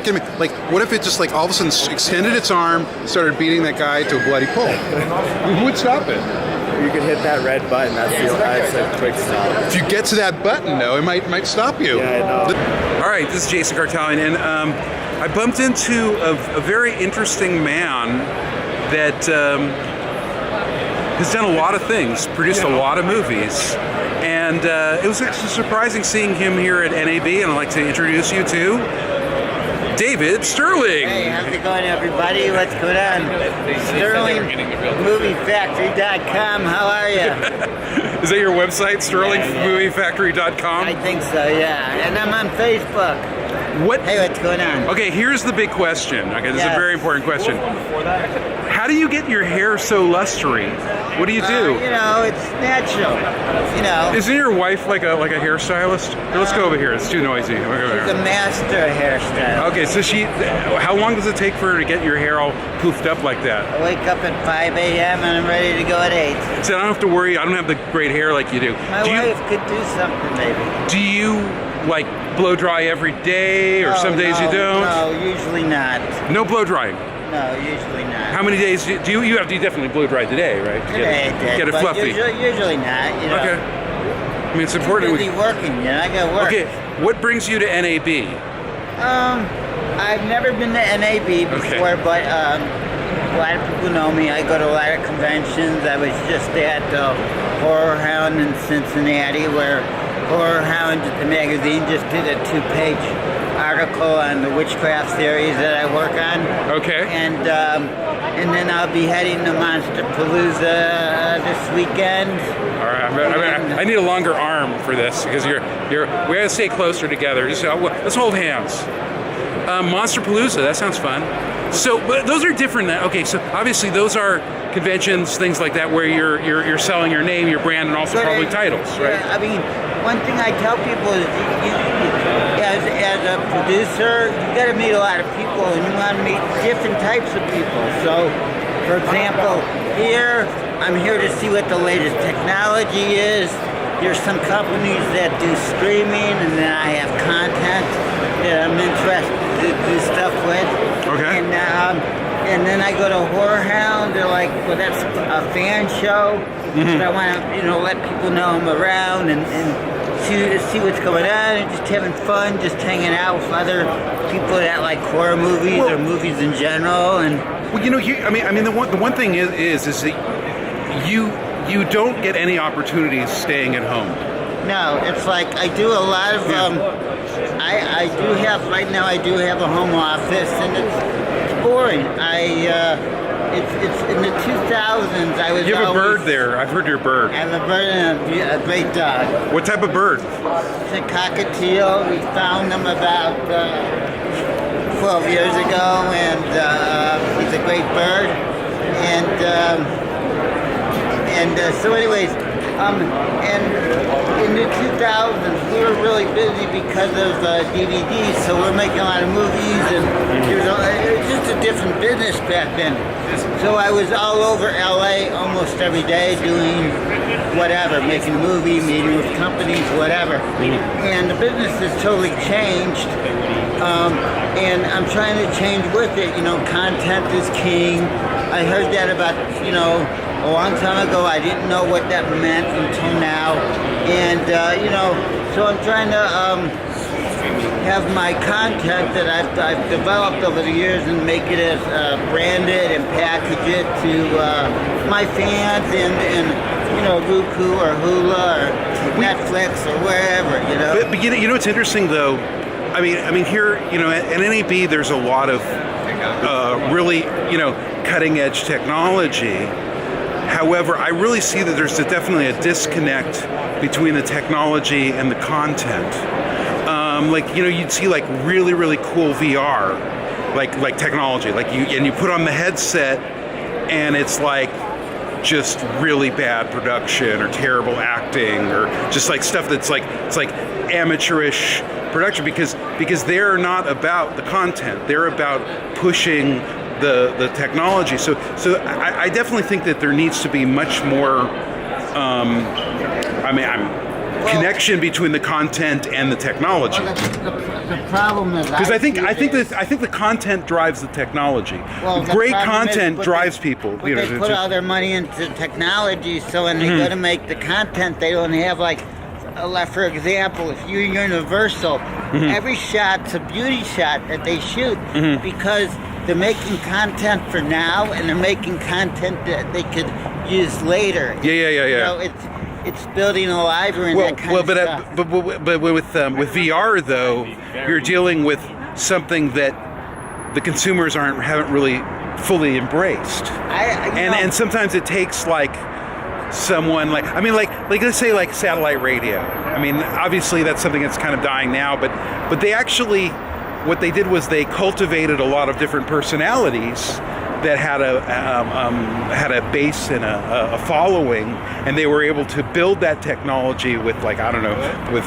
be kidding me. Like, what if it just like all of a sudden extended its arm, started beating that guy to a bloody pulp? I mean, who would stop it? You can hit that red button. That's a quick stop. If you get to that button, though, it might stop you. Yeah, I know. All right, this is Jason Cartalian, and I bumped into a very interesting man that has done a lot of things, produced a lot of movies, and it was actually surprising seeing him here at NAB, and I'd like to introduce you to David Sterling. Hey, how's it going, everybody? What's going on? SterlingMovieFactory.com. How are you? Is that your website, SterlingMovieFactory.com? I think so, yeah. And I'm on Facebook. Hey, what's going on? Okay, here's the big question. Okay, this is a very important question. How do you get your hair so lustery? What do you do? It's natural. Isn't your wife like a hairstylist? Here, let's go over here. It's too noisy. She's a master hairstylist. Okay, so how long does it take for her to get your hair all poofed up like that? I wake up at 5 a.m. and I'm ready to go at 8. So I don't have to worry. I don't have the great hair like you do. My wife could do something, maybe. Do you like blow dry every day, or some days you don't? No, usually not. No blow drying. No, usually not. How many days do you have? You definitely blow dry today, right? Today I did. Get it fluffy. Usually not. Okay. I mean, it's important. I'm busy working. I got work. Okay. What brings you to NAB? I've never been to NAB before, but a lot of people know me. I go to a lot of conventions. I was just at the Horror Hound in Cincinnati, where Horror Hound, the magazine, just did a 2-page article on the witchcraft series that I work on. Okay. And then I'll be heading to Monsterpalooza this weekend. All right. I need a longer arm for this because we gotta stay closer together. Just let's hold hands. Monsterpalooza. That sounds fun. So, but those are different. Okay, so obviously those are conventions, things like that, where you're selling your name, your brand, and also probably titles, right? Yeah, I mean, one thing I tell people is, as a producer, you got to meet a lot of people, and you want to meet different types of people. So, for example, I'm here to see what the latest technology is. There's some companies that do streaming, and then I have content that I'm interested to do stuff with. Okay. And then I go to Horror Hound. They're like, well, that's a fan show. Mm-hmm. But I want to, let people know I'm around and see what's going on, and just having fun, just hanging out with other people that like horror movies or movies in general. And well, the one thing is that you don't get any opportunities staying at home. No, it's like I do a lot of. I do have right now. I do have a home office, and it's boring. It's in the 2000s. You have a bird there. I've heard your bird. I have a bird and a great dog. What type of bird? It's a cockatiel. We found him about 12 years ago, and he's a great bird. And so, anyways, and in the 2000s, we were really busy because of DVDs, so we're making a lot of movies, and it was just a different business back then. So I was all over LA almost every day doing whatever, making a movie, meeting with companies, whatever. And the business has totally changed, and I'm trying to change with it. Content is king. I heard that about, a long time ago. I didn't know what that meant until now. And, so I'm trying to have my content that I've developed over the years and make it as branded and package it to my fans and Roku or Hulu or Netflix or wherever, But it's interesting though. I mean here, at NAB there's a lot of really, cutting edge technology. However, I really see that there's definitely a disconnect between the technology and the content. You'd see like really, really cool VR, like technology, you put on the headset and it's like just really bad production or terrible acting or just like stuff that's like, it's like amateurish production because they're not about the content, they're about pushing the technology. So I definitely think that there needs to be much more. connection between the content and the technology. Well, the problem is Because I think the content drives the technology. Well, the Great problem is, content but drives they, people. But they put all their money into technology, so when they go to make the content, they don't have like for example, if you're Universal, every shot's a beauty shot that they shoot because they're making content for now and they're making content that they could use later. Yeah. So it's building a library and that kind of stuff. But with VR though, you're dealing with something that the consumers haven't really fully embraced. And sometimes it takes like someone like let's say like satellite radio. I mean, obviously that's something that's kind of dying now, but they actually, what they did was they cultivated a lot of different personalities that had a base and a following, and they were able to build that technology with with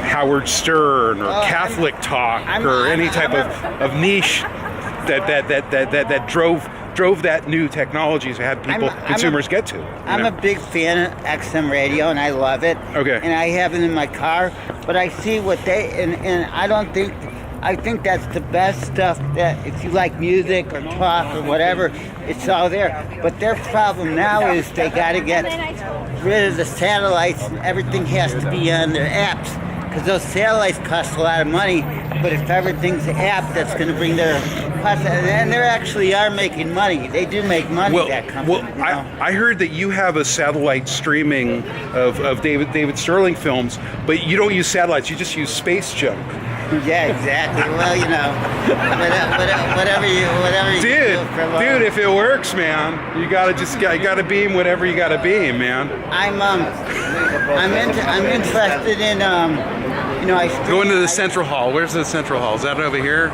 Howard Stern or Catholic Talk or any type of niche that drove that new technology to have consumers get to. I'm a big fan of XM radio and I love it. Okay. And I have it in my car, but I see what and I think that's the best stuff, that if you like music or talk or whatever, it's all there. But their problem now is they got to get rid of the satellites and everything has to be on their apps. Because those satellites cost a lot of money, but if everything's an app, that's going to bring their cost, and they actually are making money. They do make money, that company. Well, I heard that you have a satellite streaming of David Sterling films, but you don't use satellites, you just use space junk. Yeah, exactly. Well, whatever you do for love. Dude, if it works, man, you gotta beam whatever you gotta beam, man. I'm interested in Go into the central hall. Where's the central hall? Is that over here?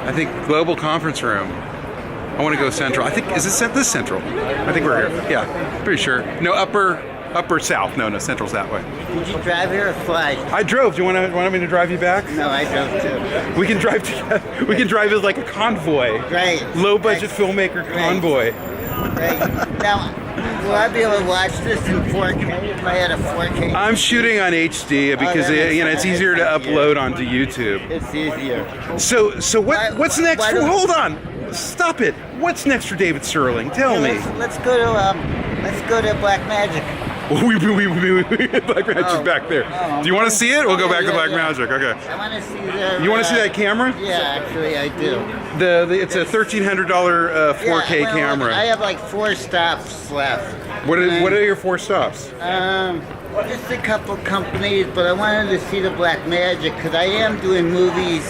I think global conference room. I want to go central. I think is this central? I think we're here. Yeah, pretty sure. No, upper south. No, central's that way. Did you drive here or fly? I drove. Do you want me to drive you back? No, I drove too. We can drive together. We can drive as like a convoy. Great. Low budget filmmaker convoy. Great. Now, will I be able to watch this in 4K if I had a 4K? I'm shooting on HD because it's easier to upload onto YouTube. It's easier. So what's next? Hold on. Stop it. What's next for David Sterling? Tell me. Let's go to Black Magic. Black Magic's back there. Do you want to see it? We'll go back to Black Magic. Okay. I want to see You want to see that camera? Yeah, actually, I do. It's a $1,300 4K camera. I have like 4 stops left. What are your 4 stops? Just a couple companies, but I wanted to see the Black Magic because I am doing movies.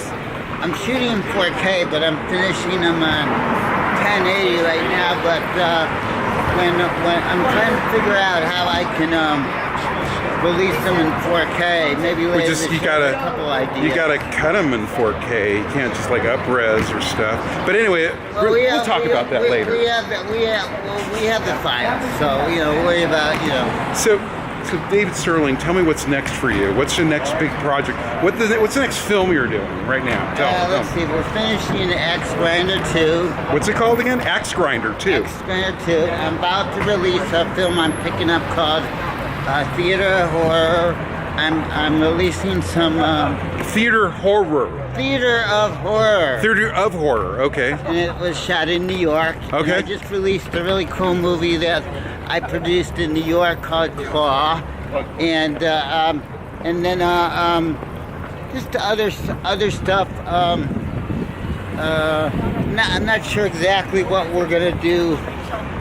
I'm shooting in 4K, but I'm finishing them on 1080 right now. But when I'm trying to figure out how I can release them in 4K, maybe later this year, a couple ideas. You gotta cut them in 4K. You can't just like up-res or stuff. But anyway, we'll talk about that later. We have the files, so worry about So David Sterling, tell me what's next for you. What's your next big project? What's the next film you're doing right now? Let's see. We're finishing Axe Grinder 2. What's it called again? Axe Grinder 2. Axe Grinder 2. I'm about to release a film I'm picking up called Theater Horror. I'm releasing some Theater Horror. Theater of Horror. Theater of Horror. Okay. And it was shot in New York. Okay. And I just released a really cool movie that I produced in New York called Claw, and then just other stuff. I'm not sure exactly what we're gonna do.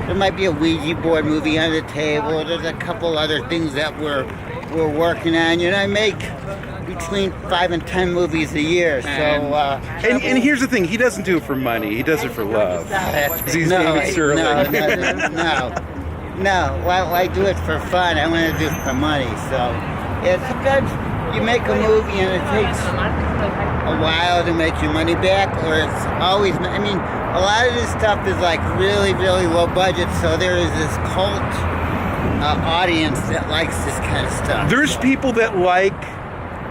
There might be a Ouija board movie on the table. There's a couple other things that we're working on. I make between 5 and 10 movies a year. So and here's the thing: he doesn't do it for money. He does it for love. He's David Sterling. No. Why do it for fun? I want to do it for money. So sometimes you make a movie and it takes a while to make your money back, or it's always. I mean, a lot of this stuff is like really, really low budget. So there is this cult audience that likes this kind of stuff. There's people that like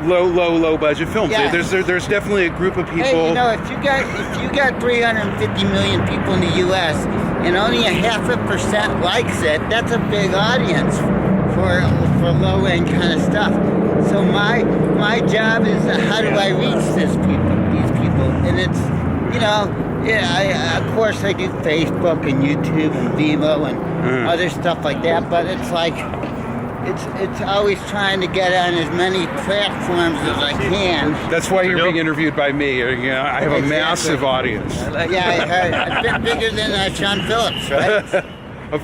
low budget films. Yeah. There's definitely a group of people. Hey, if you got 350 million people in the U.S. and only 0.5% likes it, that's a big audience for low end kind of stuff. So my job is how do I reach these people, and it's of course I do Facebook and YouTube and Vimeo and other stuff like that, but it's like it's always trying to get on as many platforms as I can. That's why you're being interviewed by me. I have a massive audience. Yeah, I heard. A bit bigger than Sean Phillips, right?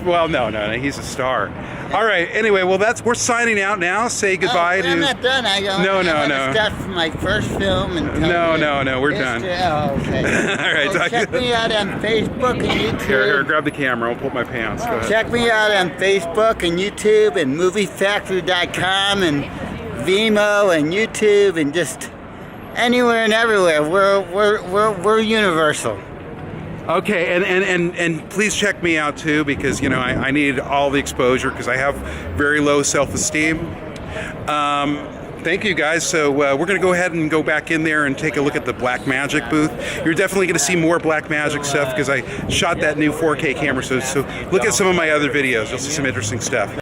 Well, no, he's a star. All right. Anyway, well, we're signing out now. Say goodbye to. I'm not done. I No. Stuff from my first film and. No. We're done. Oh, okay. All right. So check me out on Facebook and YouTube. Here, grab the camera. I'll pull my pants. Go ahead. Check me out on Facebook and YouTube and MovieFactory.com and Vimeo and YouTube and just anywhere and everywhere. We're universal. Okay, and please check me out too, because I need all the exposure because I have very low self-esteem. Thank you guys. So we're going to go ahead and go back in there and take a look at the Black Magic booth. You're definitely going to see more Black Magic stuff because I shot that new 4K camera. So look at some of my other videos. You'll see some interesting stuff.